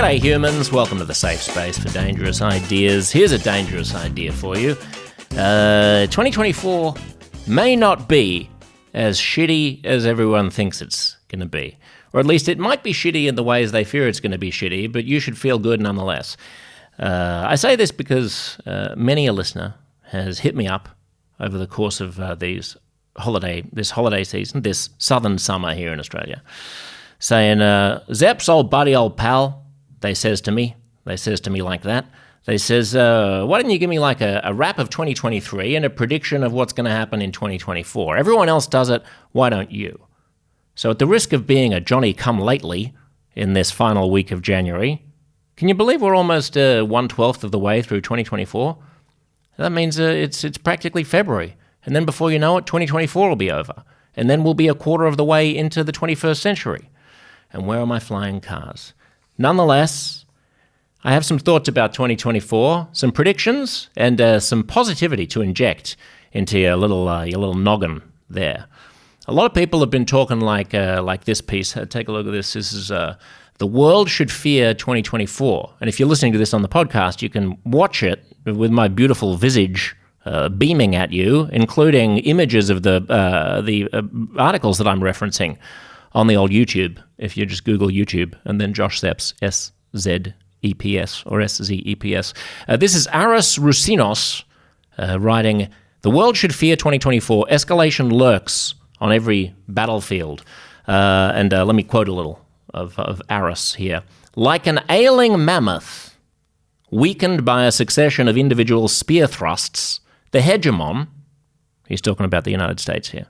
G'day humans, welcome to the safe space for dangerous ideas. Here's a dangerous idea for you. 2024 may not be as shitty as everyone thinks it's going to be. Or at least it might be shitty in the ways they fear it's going to be shitty, but you should feel good nonetheless. I say this because many a listener has hit me up over the course of this holiday season, this southern summer here in Australia, saying, Zeps, old buddy, old pal, they says to me like that. They says, why didn't you give me like a wrap of 2023 and a prediction of what's going to happen in 2024? Everyone else does it, why don't you? So at the risk of being a Johnny-come-lately in this final week of January, can you believe we're almost 1/12 of the way through 2024? That means it's practically February. And then before you know it, 2024 will be over. And then we'll be a quarter of the way into the 21st century. And where are my flying cars? Nonetheless, I have some thoughts about 2024, some predictions, and some positivity to inject into your little noggin there. A lot of people have been talking like this piece. Take a look at this. This is The World Should Fear 2024. And if you're listening to this on the podcast, you can watch it with my beautiful visage beaming at you, including images of the articles that I'm referencing on the old YouTube. If you just Google YouTube and then Josh Zeps, S-Z-E-P-S or S-Z-E-P-S. This is Aris Rousinos writing, The World Should Fear 2024. Escalation lurks on every battlefield. And let me quote a little of Aris here. Like an ailing mammoth, weakened by a succession of individual spear thrusts, the hegemon, he's talking about the United States here,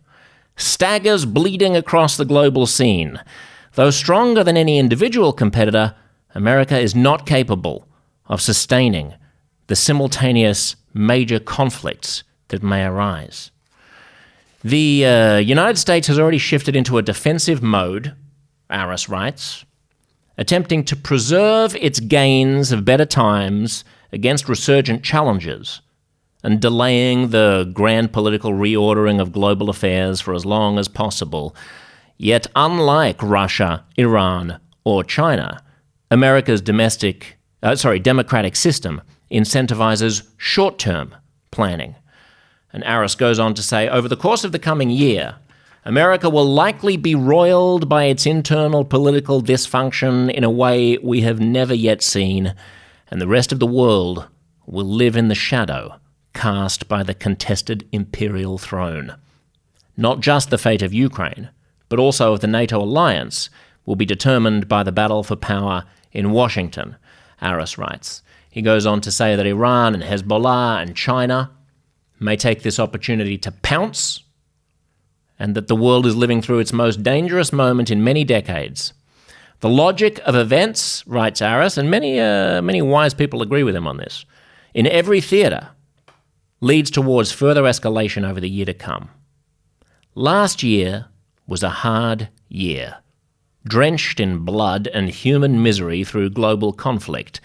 staggers bleeding across the global scene. Though stronger than any individual competitor, America is not capable of sustaining the simultaneous major conflicts that may arise. The United States has already shifted into a defensive mode, Aris writes, attempting to preserve its gains of better times against resurgent challenges and delaying the grand political reordering of global affairs for as long as possible. Yet unlike Russia, Iran, or China, America's democratic system incentivizes short-term planning. And Aris goes on to say, over the course of the coming year, America will likely be roiled by its internal political dysfunction in a way we have never yet seen, and the rest of the world will live in the shadow cast by the contested imperial throne. Not just the fate of Ukraine, but also of the NATO alliance will be determined by the battle for power in Washington, Aris writes. He goes on to say that Iran and Hezbollah and China may take this opportunity to pounce, and that the world is living through its most dangerous moment in many decades. The logic of events, writes Aris, and many wise people agree with him on this, in every theatre leads towards further escalation over the year to come. Last year was a hard year, drenched in blood and human misery through global conflict.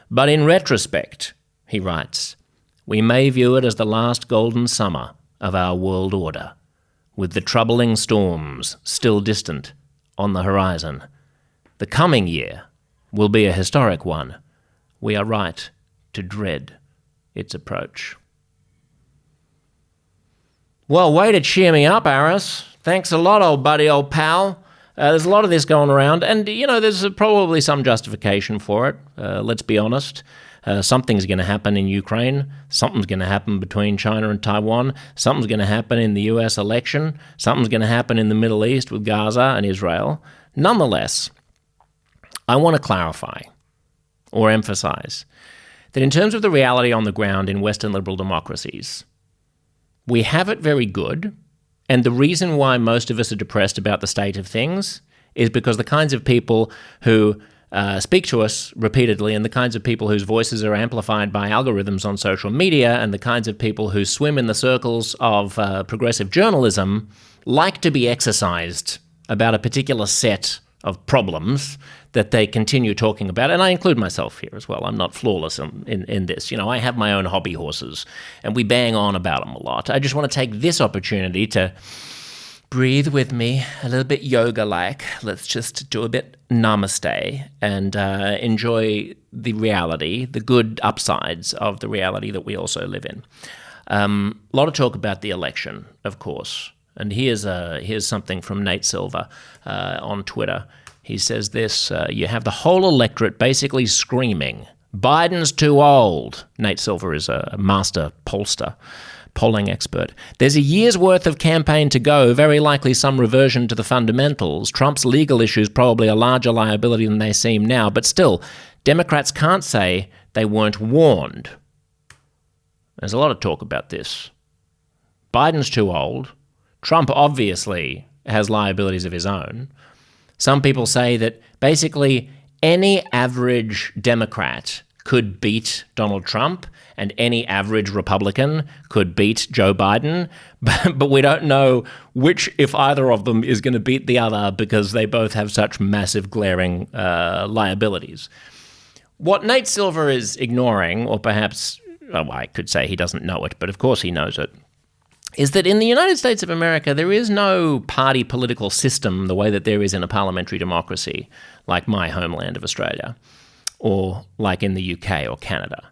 But in retrospect, he writes, we may view it as the last golden summer of our world order, with the troubling storms still distant on the horizon. The coming year will be a historic one. We are right to dread its approach. Well, way to cheer me up, Aris. Thanks a lot, old buddy, old pal. There's a lot of this going around, and, there's probably some justification for it. Let's be honest. Something's going to happen in Ukraine. Something's going to happen between China and Taiwan. Something's going to happen in the US election. Something's going to happen in the Middle East with Gaza and Israel. Nonetheless, I want to clarify or emphasize that in terms of the reality on the ground in Western liberal democracies, we have it very good, and the reason why most of us are depressed about the state of things is because the kinds of people who speak to us repeatedly and the kinds of people whose voices are amplified by algorithms on social media and the kinds of people who swim in the circles of progressive journalism like to be exercised about a particular set of problems that they continue talking about. And I include myself here as well. I'm not flawless in this. I have my own hobby horses and we bang on about them a lot. I just want to take this opportunity to breathe with me, a little bit yoga-like. Let's just do a bit namaste and enjoy the reality, the good upsides of the reality that we also live in. A lot of talk about the election, of course. And here's something from Nate Silver on Twitter. He says this, you have the whole electorate basically screaming, Biden's too old. Nate Silver is a master pollster, polling expert. There's a year's worth of campaign to go, very likely some reversion to the fundamentals. Trump's legal issues probably a larger liability than they seem now, but still, Democrats can't say they weren't warned. There's a lot of talk about this. Biden's too old. Trump obviously has liabilities of his own. Some people say that basically any average Democrat could beat Donald Trump and any average Republican could beat Joe Biden, but we don't know which, if either of them, is going to beat the other because they both have such massive glaring liabilities. What Nate Silver is ignoring, or perhaps, I could say he doesn't know it, but of course he knows it, is that in the United States of America, there is no party political system the way that there is in a parliamentary democracy, like my homeland of Australia, or like in the UK or Canada,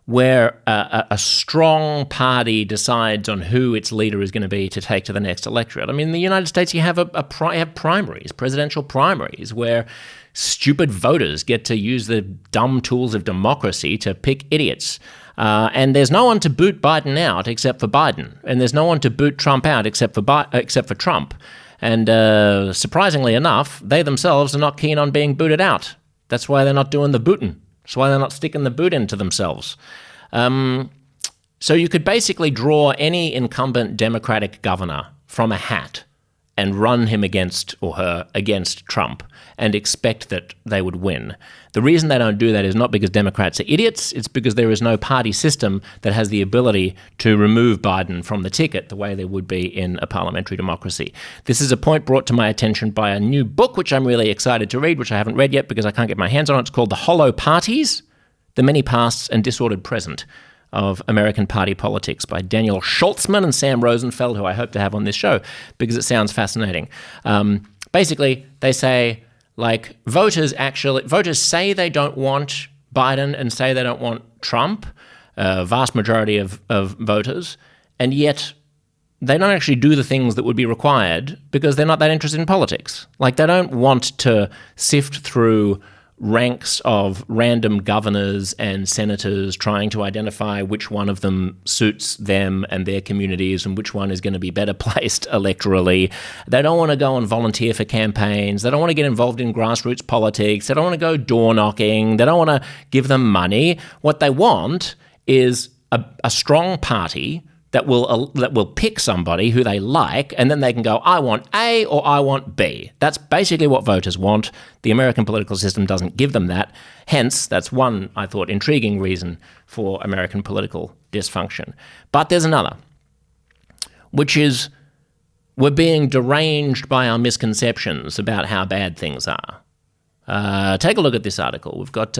where a strong party decides on who its leader is going to be to take to the next electorate. I mean, in the United States, you have have primaries, presidential primaries, where stupid voters get to use the dumb tools of democracy to pick idiots. And there's no one to boot Biden out except for Biden, and there's no one to boot Trump out except for Trump. And surprisingly enough, they themselves are not keen on being booted out. That's why they're not doing the booting. That's why they're not sticking the boot into themselves. So you could basically draw any incumbent Democratic governor from a hat and run him against, or her against, Trump and expect that they would win. The reason they don't do that is not because Democrats are idiots, it's because there is no party system that has the ability to remove Biden from the ticket the way there would be in a parliamentary democracy. This is a point brought to my attention by a new book, which I'm really excited to read, which I haven't read yet because I can't get my hands on it. It's called The Hollow Parties, The Many Pasts and Disordered Present of American Party Politics by Daniel Schultzman and Sam Rosenfeld, who I hope to have on this show because it sounds fascinating. Basically, they say, like, voters say they don't want Biden and say they don't want Trump, a vast majority of voters, and yet they don't actually do the things that would be required because they're not that interested in politics. Like, they don't want to sift through ranks of random governors and senators trying to identify which one of them suits them and their communities and which one is going to be better placed electorally. They don't want to go and volunteer for campaigns. They don't want to get involved in grassroots politics. They don't want to go door knocking. They don't want to give them money. What they want is a strong party that will pick somebody who they like, and then they can go, I want A or I want B. That's basically what voters want. The American political system doesn't give them that. Hence, that's one, I thought, intriguing reason for American political dysfunction. But there's another, which is we're being deranged by our misconceptions about how bad things are. Take a look at this article. We've got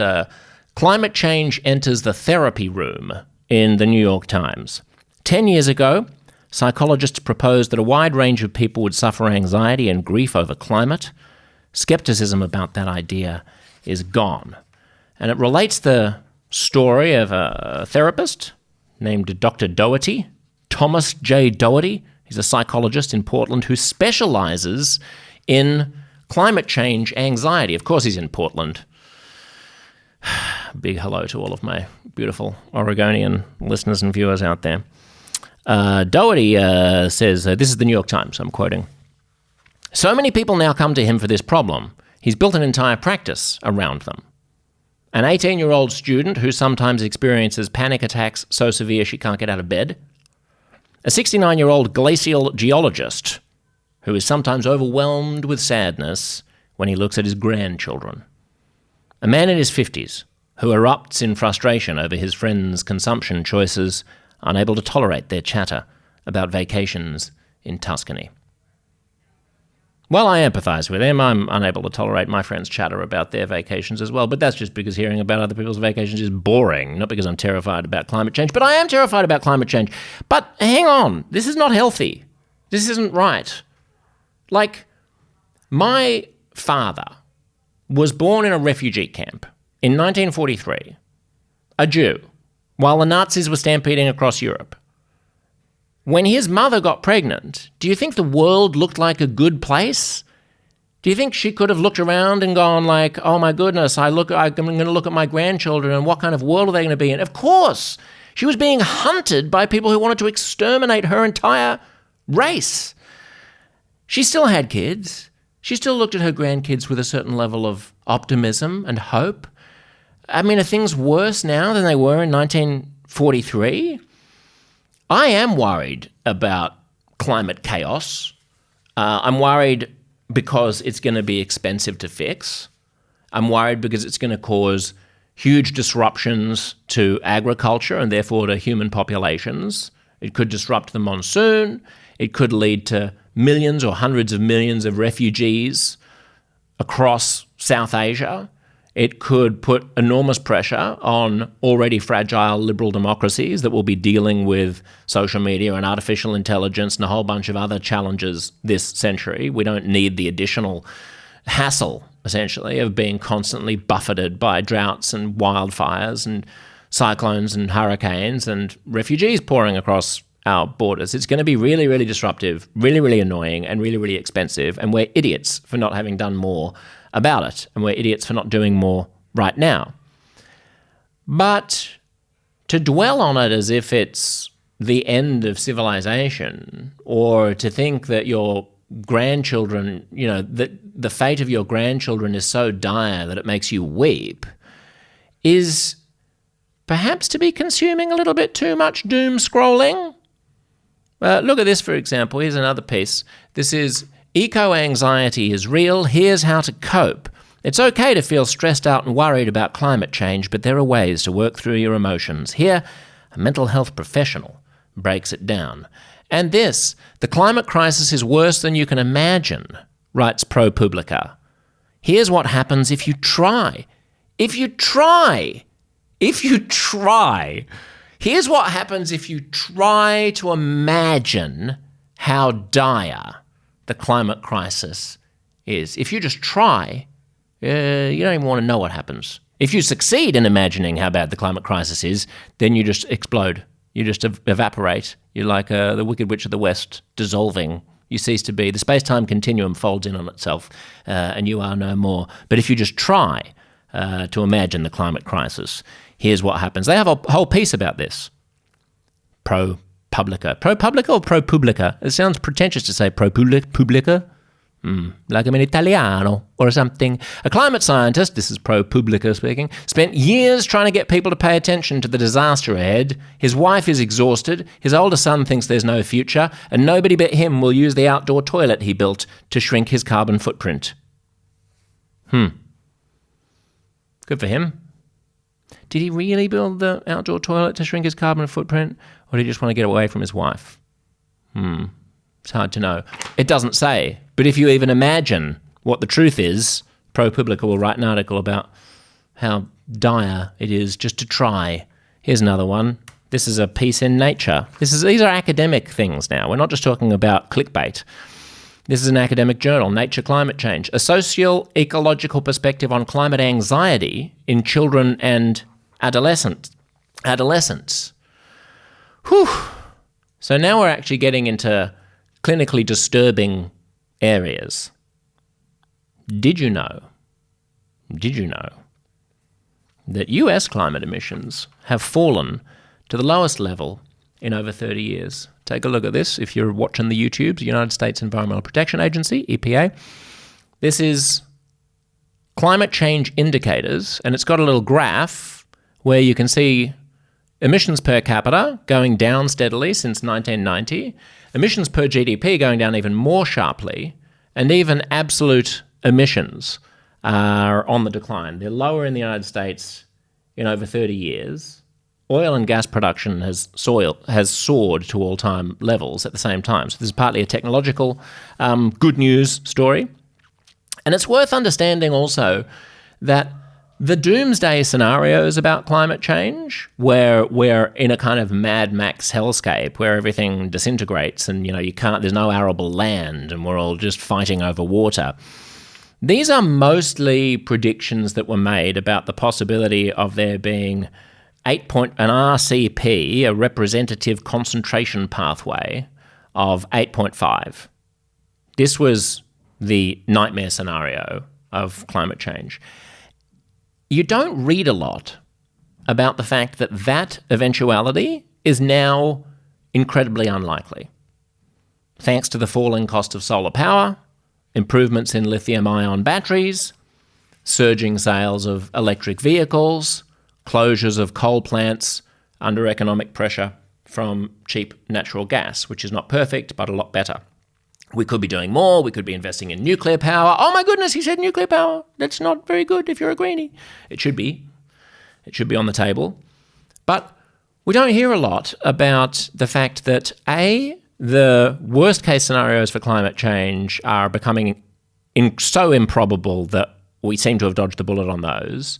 climate change enters the therapy room in the New York Times. 10 years ago, psychologists proposed that a wide range of people would suffer anxiety and grief over climate. Skepticism about that idea is gone. And it relates the story of a therapist named Dr. Doherty, Thomas J. Doherty. He's a psychologist in Portland who specializes in climate change anxiety. Of course he's in Portland. Big hello to all of my beautiful Oregonian listeners and viewers out there. Doherty says, this is the New York Times, I'm quoting, "So many people now come to him for this problem. He's built an entire practice around them. An 18-year-old student who sometimes experiences panic attacks so severe she can't get out of bed. A 69-year-old glacial geologist who is sometimes overwhelmed with sadness when he looks at his grandchildren. A man in his 50s who erupts in frustration over his friends' consumption choices, unable to tolerate their chatter about vacations in Tuscany." Well, I empathise with him. I'm unable to tolerate my friends' chatter about their vacations as well, but that's just because hearing about other people's vacations is boring, not because I'm terrified about climate change. But I am terrified about climate change. But hang on, this is not healthy. This isn't right. Like, my father was born in a refugee camp in 1943, a Jew, while the Nazis were stampeding across Europe. When his mother got pregnant, do you think the world looked like a good place? Do you think she could have looked around and gone like, oh my goodness, I'm going to look at my grandchildren and what kind of world are they going to be in? Of course, she was being hunted by people who wanted to exterminate her entire race. She still had kids. She still looked at her grandkids with a certain level of optimism and hope. I mean, are things worse now than they were in 1943? I am worried about climate chaos. I'm worried because it's going to be expensive to fix. I'm worried because it's going to cause huge disruptions to agriculture and therefore to human populations. It could disrupt the monsoon. It could lead to millions or hundreds of millions of refugees across South Asia. It could put enormous pressure on already fragile liberal democracies that will be dealing with social media and artificial intelligence and a whole bunch of other challenges this century. We don't need the additional hassle, essentially, of being constantly buffeted by droughts and wildfires and cyclones and hurricanes and refugees pouring across our borders. It's going to be really, really disruptive, really, really annoying, and really, really expensive. And we're idiots for not having done more about it. And we're idiots for not doing more right now. But to dwell on it as if it's the end of civilization, or to think that your grandchildren, that the fate of your grandchildren is so dire that it makes you weep, is perhaps to be consuming a little bit too much doom scrolling. Look at this, for example. Here's another piece. This is Eco-Anxiety is Real. Here's how to cope. It's okay to feel stressed out and worried about climate change, but there are ways to work through your emotions. Here, a mental health professional breaks it down. And this, the climate crisis is worse than you can imagine, writes ProPublica. Here's what happens if you try. If you try. Here's what happens if you try to imagine how dire the climate crisis is. If you just try, you don't even want to know what happens. If you succeed in imagining how bad the climate crisis is, then you just explode. You just evaporate. You're like the Wicked Witch of the West, dissolving. You cease to be. The space-time continuum folds in on itself, and you are no more. But if you just try to imagine the climate crisis, here's what happens. They have a whole piece about this. ProPublica. ProPublica or ProPublica? It sounds pretentious to say ProPublica. Like I'm in Italiano or something. A climate scientist, this is ProPublica speaking, spent years trying to get people to pay attention to the disaster ahead. His wife is exhausted. His older son thinks there's no future, and nobody but him will use the outdoor toilet he built to shrink his carbon footprint. Good for him. Did he really build the outdoor toilet to shrink his carbon footprint, or did he just want to get away from his wife? It's hard to know. It doesn't say. But if you even imagine what the truth is, ProPublica will write an article about how dire it is just to try. Here's another one. This is a piece in Nature. These are academic things now. We're not just talking about clickbait. This is an academic journal, Nature Climate Change, a socio-ecological perspective on climate anxiety in children and adolescents. Whew. So now we're actually getting into clinically disturbing areas. Did you know that US climate emissions have fallen to the lowest level in over 30 years? Take a look at this if you're watching the YouTubes, United States Environmental Protection Agency, EPA. This is climate change indicators, and it's got a little graph where you can see emissions per capita going down steadily since 1990, emissions per GDP going down even more sharply, and even absolute emissions are on the decline. They're lower in the United States in over 30 years. Oil and gas production has soared to all-time levels at the same time. So this is partly a technological good news story. And it's worth understanding also that The doomsday scenarios about climate change, where we're in a kind of Mad Max hellscape where everything disintegrates and, there's no arable land and we're all just fighting over water. These are mostly predictions that were made about the possibility of there being an RCP, a representative concentration pathway of 8.5. This was the nightmare scenario of climate change. You don't read a lot about the fact that that eventuality is now incredibly unlikely. Thanks to the falling cost of solar power, improvements in lithium-ion batteries, surging sales of electric vehicles, closures of coal plants under economic pressure from cheap natural gas, which is not perfect, but a lot better. We could be doing more. We could be investing in nuclear power. Oh my goodness, he said nuclear power. That's not very good if you're a greenie. It should be. It should be on the table. But we don't hear a lot about the fact that, A, the worst case scenarios for climate change are becoming so improbable that we seem to have dodged the bullet on those.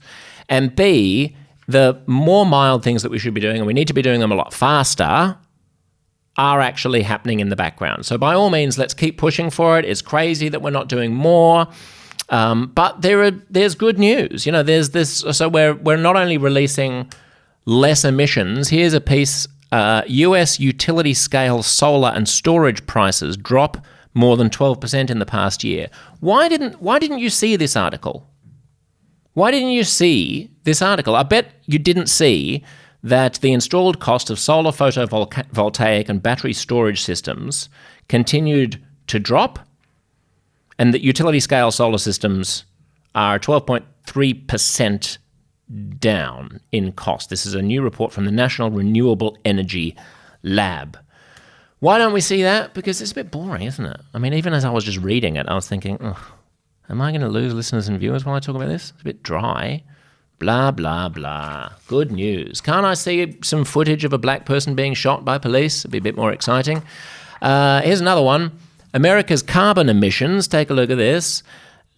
And B, the more mild things that we should be doing, and we need to be doing them a lot faster, are actually happening in the background. So by all means, let's keep pushing for it. It's crazy that we're not doing more. But there's good news. There's this. So we're not only releasing less emissions. Here's a piece. US utility scale solar and storage prices drop more than 12% in the past year. Why didn't you see this article? Why didn't you see this article? I bet you didn't see that the installed cost of solar photovoltaic and battery storage systems continued to drop, and that utility-scale solar systems are 12.3% down in cost. This is a new report from the National Renewable Energy Lab. Why don't we see that? Because it's a bit boring, isn't it? I mean, even as I was just reading it, I was thinking, am I going to lose listeners and viewers while I talk about this? It's a bit dry. Blah, blah, blah. Good news. Can't I see some footage of a black person being shot by police? It'd be a bit more exciting. Here's another one. America's carbon emissions, take a look at this,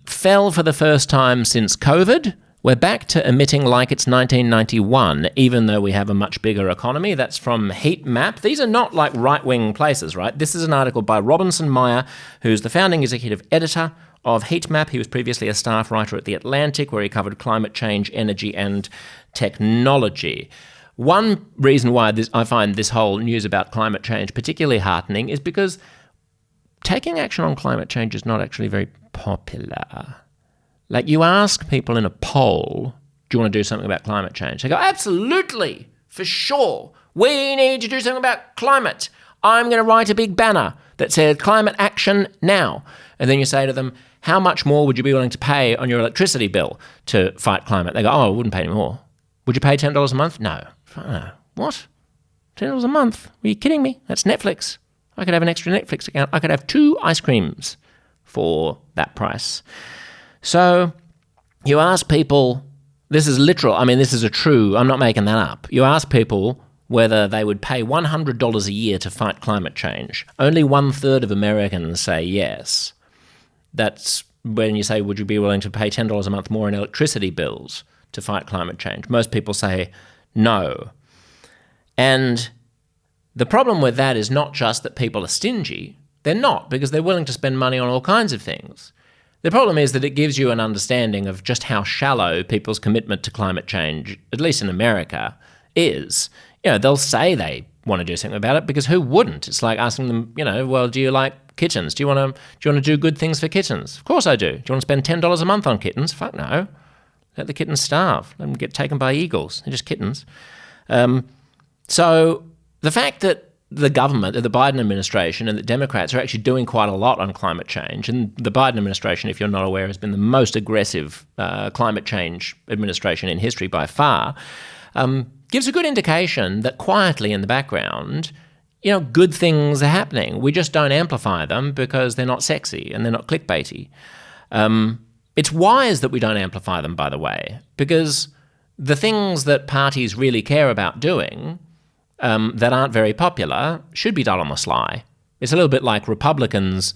fell for the first time since COVID. We're back to emitting like it's 1991, even though we have a much bigger economy. That's from Heat Map. These are not like right-wing places, right? This is an article by Robinson Meyer, who's the founding executive editor of Heat Map. He was previously a staff writer at The Atlantic, where he covered climate change, energy, and technology. One reason why I find this whole news about climate change particularly heartening is because taking action on climate change is not actually very popular. Like, you ask people in a poll, do you want to do something about climate change? They go, absolutely, for sure. We need to do something about climate. I'm going to write a big banner that says climate action now. And then you say to them, how much more would you be willing to pay on your electricity bill to fight climate? They go, I wouldn't pay any more. Would you pay $10 a month? No. What? $10 a month? Are you kidding me? That's Netflix. I could have an extra Netflix account. I could have 2 ice creams for that price. So you ask people, this is literal, I mean, this is I'm not making that up. You ask people whether they would pay $100 a year to fight climate change. Only 1/3 of Americans say yes. That's when you say, would you be willing to pay $10 a month more in electricity bills to fight climate change? Most people say no. And the problem with that is not just that people are stingy. They're not, because they're willing to spend money on all kinds of things. The problem is that it gives you an understanding of just how shallow people's commitment to climate change, at least in America, is. They'll say they want to do something about it because who wouldn't? It's like asking them, well, do you like kittens? Do you want to do good things for kittens? Of course I do. Do you want to spend $10 a month on kittens? Fuck no. Let the kittens starve. Let them get taken by eagles. They're just kittens. So the fact that the government, the Biden administration, and the Democrats are actually doing quite a lot on climate change, and the Biden administration, if you're not aware, has been the most aggressive climate change administration in history by far, gives a good indication that quietly in the background, good things are happening. We just don't amplify them because they're not sexy and they're not clickbaity. It's wise that we don't amplify them, by the way, because the things that parties really care about doing that aren't very popular should be done on the sly. It's a little bit like Republicans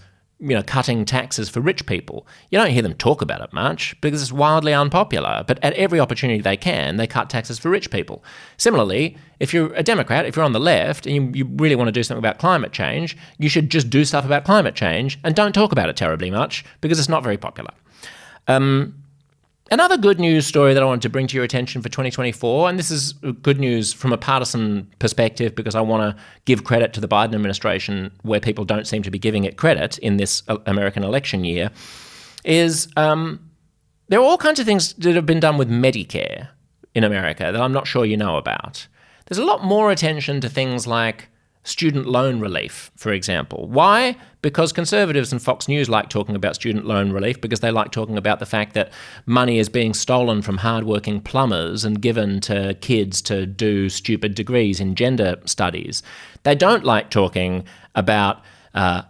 cutting taxes for rich people. You don't hear them talk about it much because it's wildly unpopular. But at every opportunity they can, they cut taxes for rich people. Similarly, if you're a Democrat, if you're on the left and you really want to do something about climate change, you should just do stuff about climate change and don't talk about it terribly much because it's not very popular. Another good news story that I wanted to bring to your attention for 2024, and this is good news from a partisan perspective because I want to give credit to the Biden administration where people don't seem to be giving it credit in this American election year, is there are all kinds of things that have been done with Medicare in America that I'm not sure you know about. There's a lot more attention to things like student loan relief, for example. Why? Because conservatives and Fox News like talking about student loan relief because they like talking about the fact that money is being stolen from hardworking plumbers and given to kids to do stupid degrees in gender studies. They don't like talking about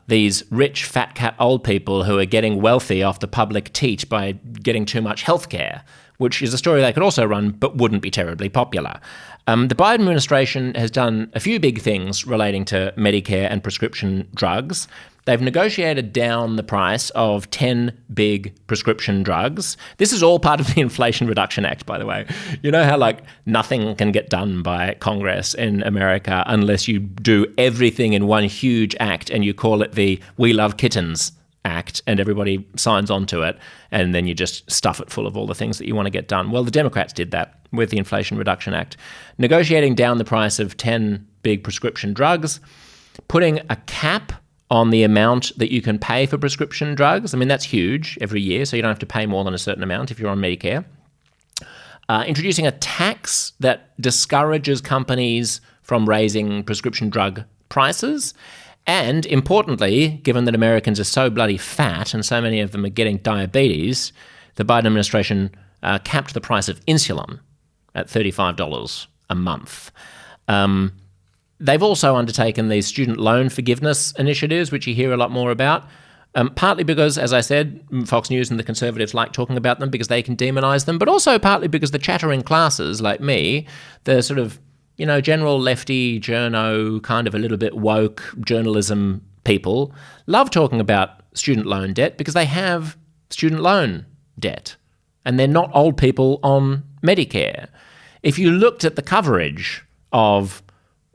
these rich, fat cat old people who are getting wealthy off the public teat by getting too much healthcare, which is a story they could also run but wouldn't be terribly popular. The Biden administration has done a few big things relating to Medicare and prescription drugs. They've negotiated down the price of 10 big prescription drugs. This is all part of the Inflation Reduction Act, by the way. You know how, nothing can get done by Congress in America unless you do everything in one huge act and you call it the We Love Kittens Act and everybody signs on to it and then you just stuff it full of all the things that you want to get done. Well, the Democrats did that with the Inflation Reduction Act, negotiating down the price of 10 big prescription drugs, putting a cap on the amount that you can pay for prescription drugs. I mean, that's huge every year, so you don't have to pay more than a certain amount if you're on Medicare. Introducing a tax that discourages companies from raising prescription drug prices. And importantly, given that Americans are so bloody fat and so many of them are getting diabetes, the Biden administration capped the price of insulin at $35 a month. They've also undertaken these student loan forgiveness initiatives, which you hear a lot more about, partly because, as I said, Fox News and the conservatives like talking about them because they can demonize them, but also partly because the chattering classes like me, the sort of general lefty, journo, kind of a little bit woke journalism people love talking about student loan debt because they have student loan debt and they're not old people on Medicare. If you looked at the coverage of,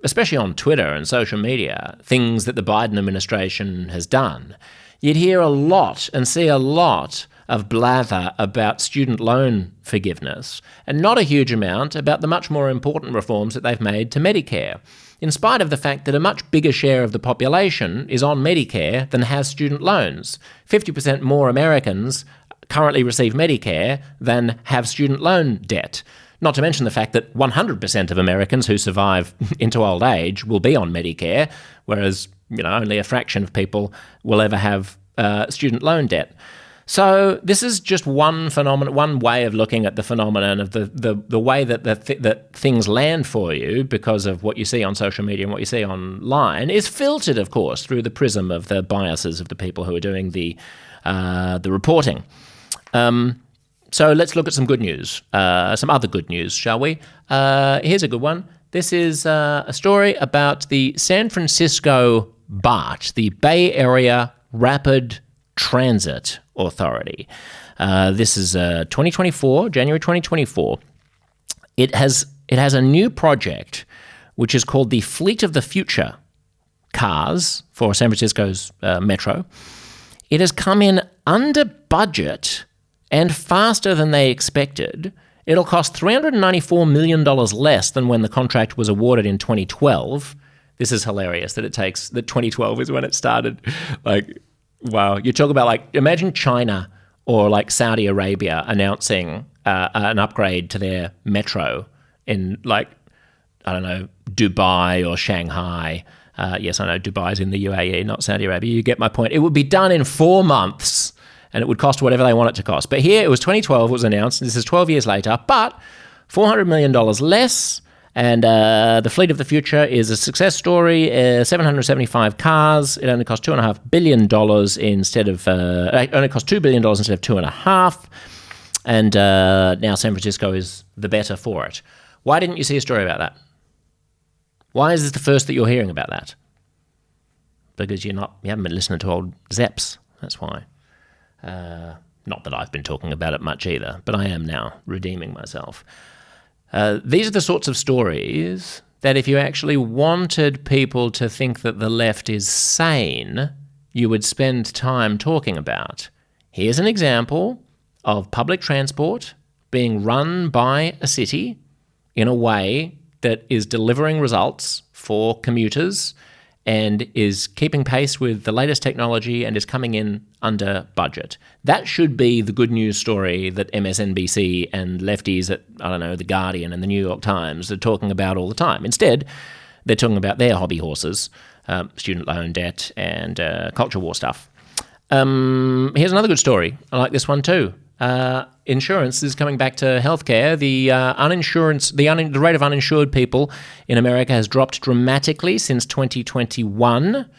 especially on Twitter and social media, things that the Biden administration has done, you'd hear a lot and see a lot of blather about student loan forgiveness and not a huge amount about the much more important reforms that they've made to Medicare, in spite of the fact that a much bigger share of the population is on Medicare than has student loans. 50% more Americans currently receive Medicare than have student loan debt. Not to mention the fact that 100% of Americans who survive into old age will be on Medicare, whereas only a fraction of people will ever have student loan debt. So this is just one phenomenon, one way of looking at the phenomenon of the way that things land for you because of what you see on social media and what you see online is filtered, of course, through the prism of the biases of the people who are doing the reporting. So let's look at some good news, some other good news, shall we? Here's a good one. This is a story about the San Francisco BART, the Bay Area Rapid Transit Authority. This is 2024, January 2024. It has a new project which is called the Fleet of the Future cars for San Francisco's metro. It has come in under budget and faster than they expected. It'll cost $394 million less than when the contract was awarded in 2012. This is hilarious that 2012 is when it started. Wow. You talk about imagine China or Saudi Arabia announcing an upgrade to their metro in Dubai or Shanghai. Yes, I know Dubai's in the UAE, not Saudi Arabia. You get my point. It would be done in 4 months and it would cost whatever they want it to cost. But here it was 2012, it was announced. This is 12 years later, but $400 million less. And the Fleet of the Future is a success story. 775 cars. It only cost $2.5 billion instead of only cost $2 billion instead of $2.5 billion. And now San Francisco is the better for it. Why didn't you see a story about that? Why is this the first that you're hearing about that? Because you haven't been listening to old Zeps That's why. Not that I've been talking about it much either, but I am now redeeming myself. These are the sorts of stories that if you actually wanted people to think that the left is sane, you would spend time talking about. Here's an example of public transport being run by a city in a way that is delivering results for commuters and is keeping pace with the latest technology and is coming in under budget. That should be the good news story that MSNBC and lefties at, The Guardian and the New York Times are talking about all the time. Instead, they're talking about their hobby horses, student loan debt and culture war stuff. Here's another good story. I like this one too. Insurance is coming back to healthcare. The rate of uninsured people in America has dropped dramatically since 2021.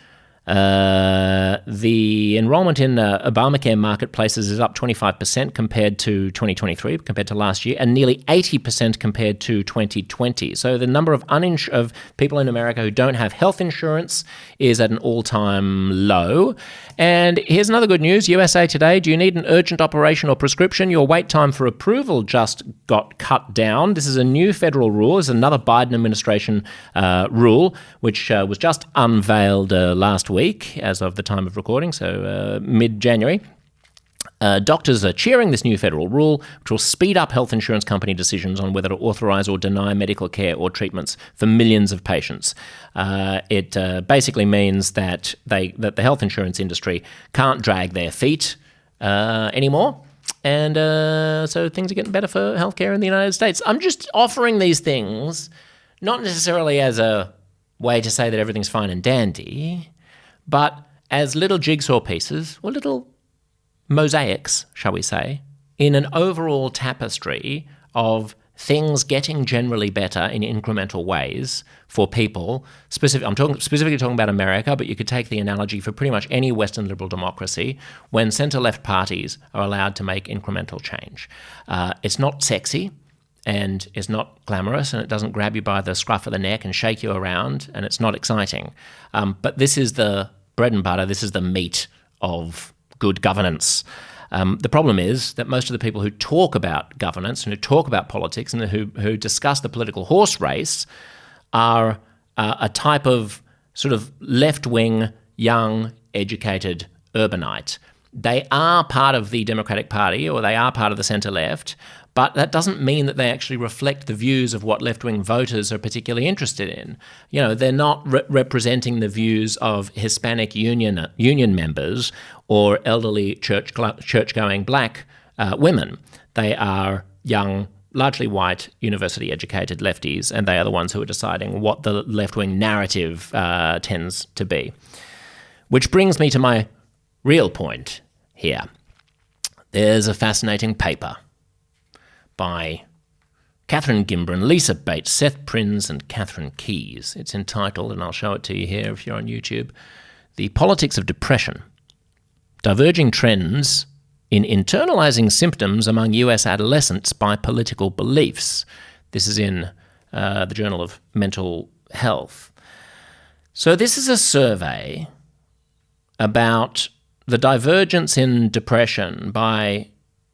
The enrollment in Obamacare marketplaces is up 25% compared to 2023, compared to last year, and nearly 80% compared to 2020. So the number of people in America who don't have health insurance is at an all-time low. And here's another good news. USA Today, do you need an urgent operation or prescription? Your wait time for approval just got cut down. This is a new federal rule. This is another Biden administration rule, which was just unveiled last week as of the time of recording, so mid-January. Doctors are cheering this new federal rule, which will speed up health insurance company decisions on whether to authorize or deny medical care or treatments for millions of patients. It basically means that the health insurance industry can't drag their feet anymore. And so things are getting better for healthcare in the United States. I'm just offering these things not necessarily as a way to say that everything's fine and dandy, but as little jigsaw pieces or little mosaics, shall we say, in an overall tapestry of things getting generally better in incremental ways for people. I'm specifically talking about America, but you could take the analogy for pretty much any Western liberal democracy when centre-left parties are allowed to make incremental change. It's not sexy, and it's not glamorous, and it doesn't grab you by the scruff of the neck and shake you around, and it's not exciting. But this is the bread and butter, this is the meat of good governance. The problem is that most of the people who talk about governance and who talk about politics and who discuss the political horse race are a type of sort of left-wing, young, educated urbanite. They are part of the Democratic Party or they are part of the centre-left, but that doesn't mean that they actually reflect the views of what left-wing voters are particularly interested in. You know, they're not representing the views of Hispanic union members or elderly church-going black women. They are young, largely white, university-educated lefties, and they are the ones who are deciding what the left-wing narrative tends to be. Which brings me to my real point here. There's a fascinating paper by Catherine Gimbran, Lisa Bates, Seth Prinz, and Catherine Keyes. It's entitled, and I'll show it to you here if you're on YouTube, The Politics of Depression, Diverging Trends in Internalizing Symptoms Among U.S. Adolescents by Political Beliefs. This is in the Journal of Mental Health. So this is a survey about the divergence in depression by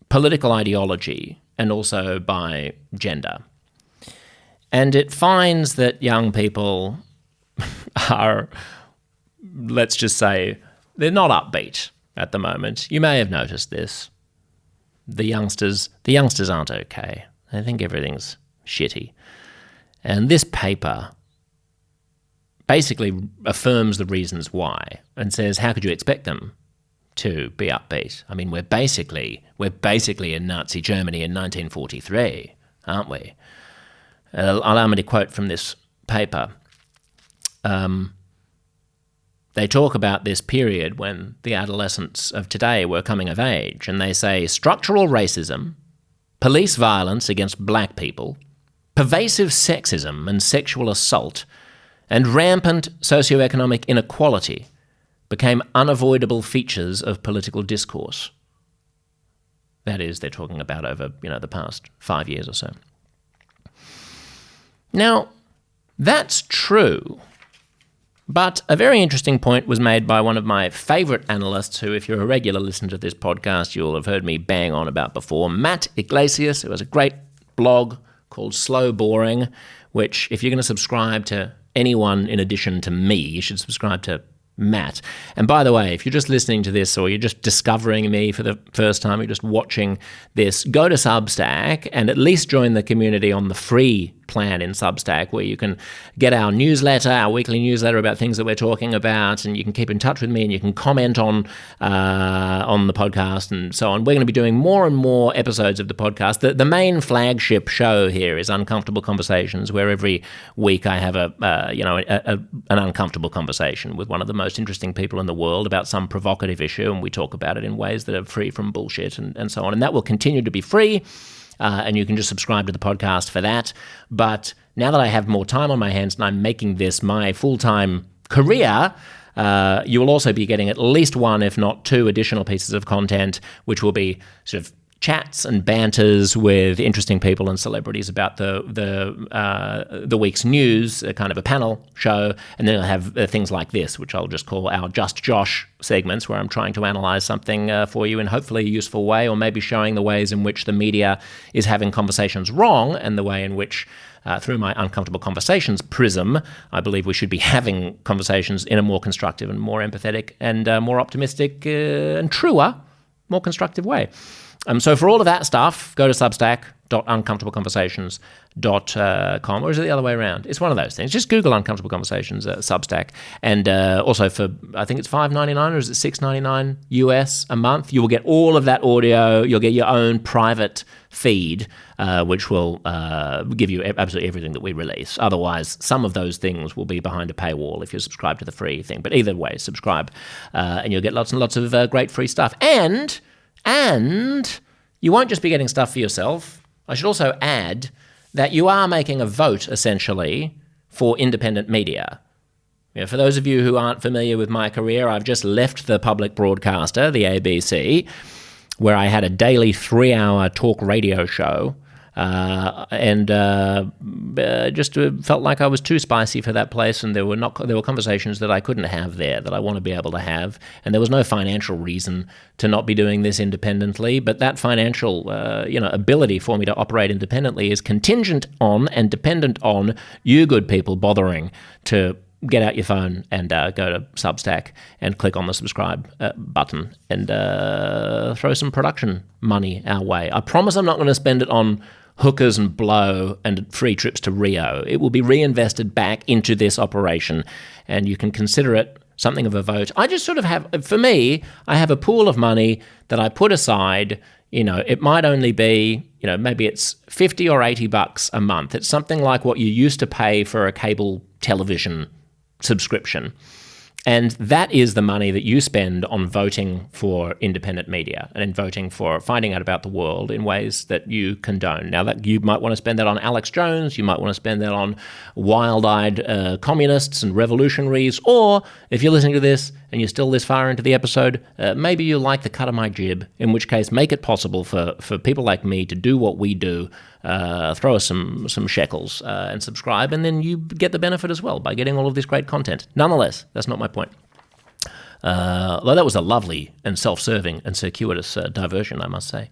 political ideology and also by gender. And it finds that young people are, let's just say, they're not upbeat at the moment. You may have noticed this. The youngsters aren't okay. They think everything's shitty. And this paper basically affirms the reasons why and says, how could you expect them to be upbeat? I mean, we're basically in Nazi Germany in 1943, aren't we? Allow me to quote from this paper. They talk about this period when the adolescents of today were coming of age, and they say structural racism, police violence against black people, pervasive sexism and sexual assault, and rampant socioeconomic inequality became unavoidable features of political discourse. That is, they're talking about over, the past 5 years or so. Now, that's true, But a very interesting point was made by one of my favourite analysts who, if you're a regular listener to this podcast, you'll have heard me bang on about before, Matt Iglesias. It was a great blog called Slow Boring, which if you're going to subscribe to anyone in addition to me, you should subscribe to Matt. And by the way, if you're just listening to this or you're just discovering me for the first time, you're just watching this, go to Substack and at least join the community on the free plan in Substack, where you can get our newsletter, our weekly newsletter about things that we're talking about, and you can keep in touch with me and you can comment on the podcast and so on. We're going to be doing more and more episodes of the podcast. The main flagship show here is Uncomfortable Conversations, where every week I have an uncomfortable conversation with one of the most interesting people in the world about some provocative issue, and we talk about it in ways that are free from bullshit and so on. And that will continue to be free. And you can just subscribe to the podcast for that. But now that I have more time on my hands and I'm making this my full-time career, you will also be getting at least one, if not two, additional pieces of content, which will be sort of chats and banters with interesting people and celebrities about the week's news, kind of a panel show, and then I'll have things like this, which I'll just call our Just Josh segments, where I'm trying to analyze something for you in hopefully a useful way, or maybe showing the ways in which the media is having conversations wrong, and the way in which through my Uncomfortable Conversations prism, I believe we should be having conversations in a more constructive and more empathetic and more optimistic and truer, more constructive way. So for all of that stuff, go to substack.uncomfortableconversations.com, or is it the other way around? It's one of those things. Just Google Uncomfortable Conversations Substack, and also for, I think it's $5.99 or is it $6.99 US a month, you will get all of that audio. You'll get your own private feed, which will give you absolutely everything that we release. Otherwise, some of those things will be behind a paywall if you subscribe to the free thing. But either way, subscribe, and you'll get lots and lots of great free stuff. And you won't just be getting stuff for yourself. I should also add that you are making a vote, essentially, for independent media. For those of you who aren't familiar with my career, I've just left the public broadcaster, the ABC, where I had a daily 3-hour talk radio show, and just felt like I was too spicy for that place, and there were conversations that I couldn't have there that I want to be able to have, and there was no financial reason to not be doing this independently. But that financial ability for me to operate independently is contingent on and dependent on you good people bothering to get out your phone and go to Substack and click on the subscribe button and throw some production money our way. I promise I'm not going to spend it on hookers and blow and free trips to Rio. It will be reinvested back into this operation, and you can consider it something of a vote. I just sort of have, for me, I have a pool of money that I put aside. It might only be, maybe it's $50 or $80 a month. It's something like what you used to pay for a cable television subscription. And that is the money that you spend on voting for independent media and in voting for finding out about the world in ways that you condone. Now, that you might want to spend that on Alex Jones, you might want to spend that on wild-eyed communists and revolutionaries, or if you're listening to this and you're still this far into the episode, maybe you like the cut of my jib, in which case make it possible for people like me to do what we do, throw us some shekels and subscribe, and then you get the benefit as well by getting all of this great content. Nonetheless, that's not my point. Although that was a lovely and self-serving and circuitous diversion, I must say.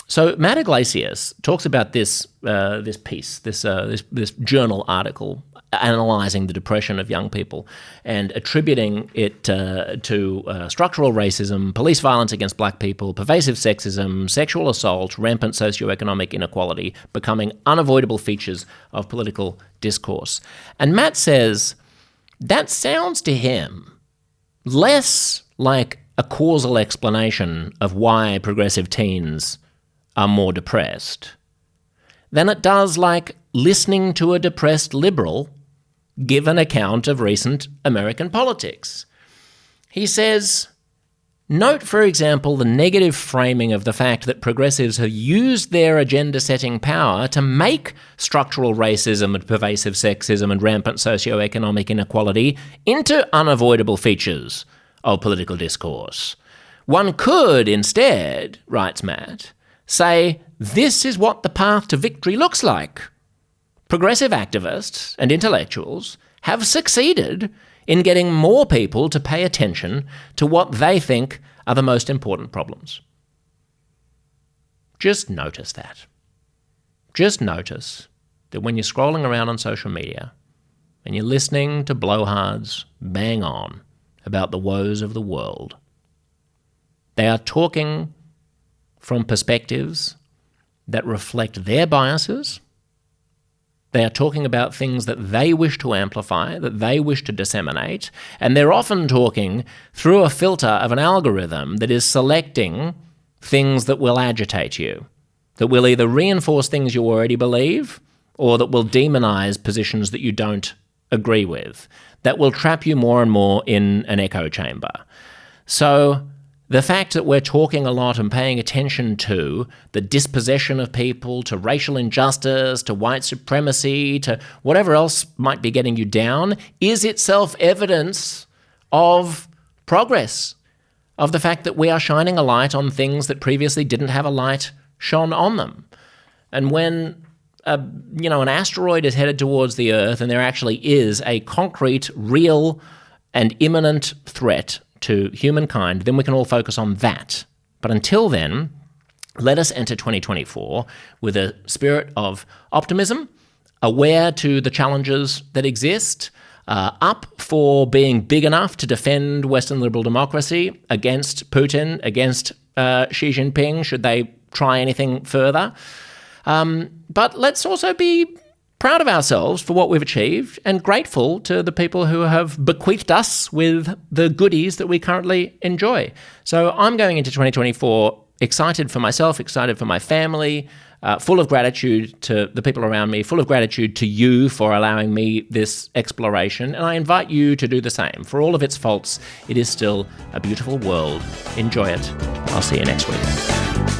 So Matt Iglesias talks about this piece, this journal article analysing the depression of young people and attributing it to structural racism, police violence against black people, pervasive sexism, sexual assault, rampant socioeconomic inequality becoming unavoidable features of political discourse. And Matt says that sounds to him less like a causal explanation of why progressive teens are more depressed than it does like listening to a depressed liberal give an account of recent American politics. He says, note, for example, the negative framing of the fact that progressives have used their agenda-setting power to make structural racism and pervasive sexism and rampant socioeconomic inequality into unavoidable features of political discourse. One could instead, writes Matt, say, this is what the path to victory looks like. Progressive activists and intellectuals have succeeded in getting more people to pay attention to what they think are the most important problems. Just notice that. Just notice that when you're scrolling around on social media and you're listening to blowhards bang on about the woes of the world, they are talking from perspectives that reflect their biases. They are talking about things that they wish to amplify, that they wish to disseminate, and they're often talking through a filter of an algorithm that is selecting things that will agitate you, that will either reinforce things you already believe or that will demonize positions that you don't agree with, that will trap you more and more in an echo chamber. So the fact that we're talking a lot and paying attention to the dispossession of people, to racial injustice, to white supremacy, to whatever else might be getting you down, is itself evidence of progress, of the fact that we are shining a light on things that previously didn't have a light shone on them. And when an asteroid is headed towards the Earth and there actually is a concrete, real, and imminent threat to humankind, then we can all focus on that. But until then, let us enter 2024 with a spirit of optimism, aware to the challenges that exist, up for being big enough to defend Western liberal democracy against Putin, against Xi Jinping, should they try anything further. But let's also be proud of ourselves for what we've achieved and grateful to the people who have bequeathed us with the goodies that we currently enjoy. So I'm going into 2024 excited for myself, excited for my family, full of gratitude to the people around me, full of gratitude to you for allowing me this exploration, and I invite you to do the same. For all of its faults, it is still a beautiful world. Enjoy it. I'll see you next week.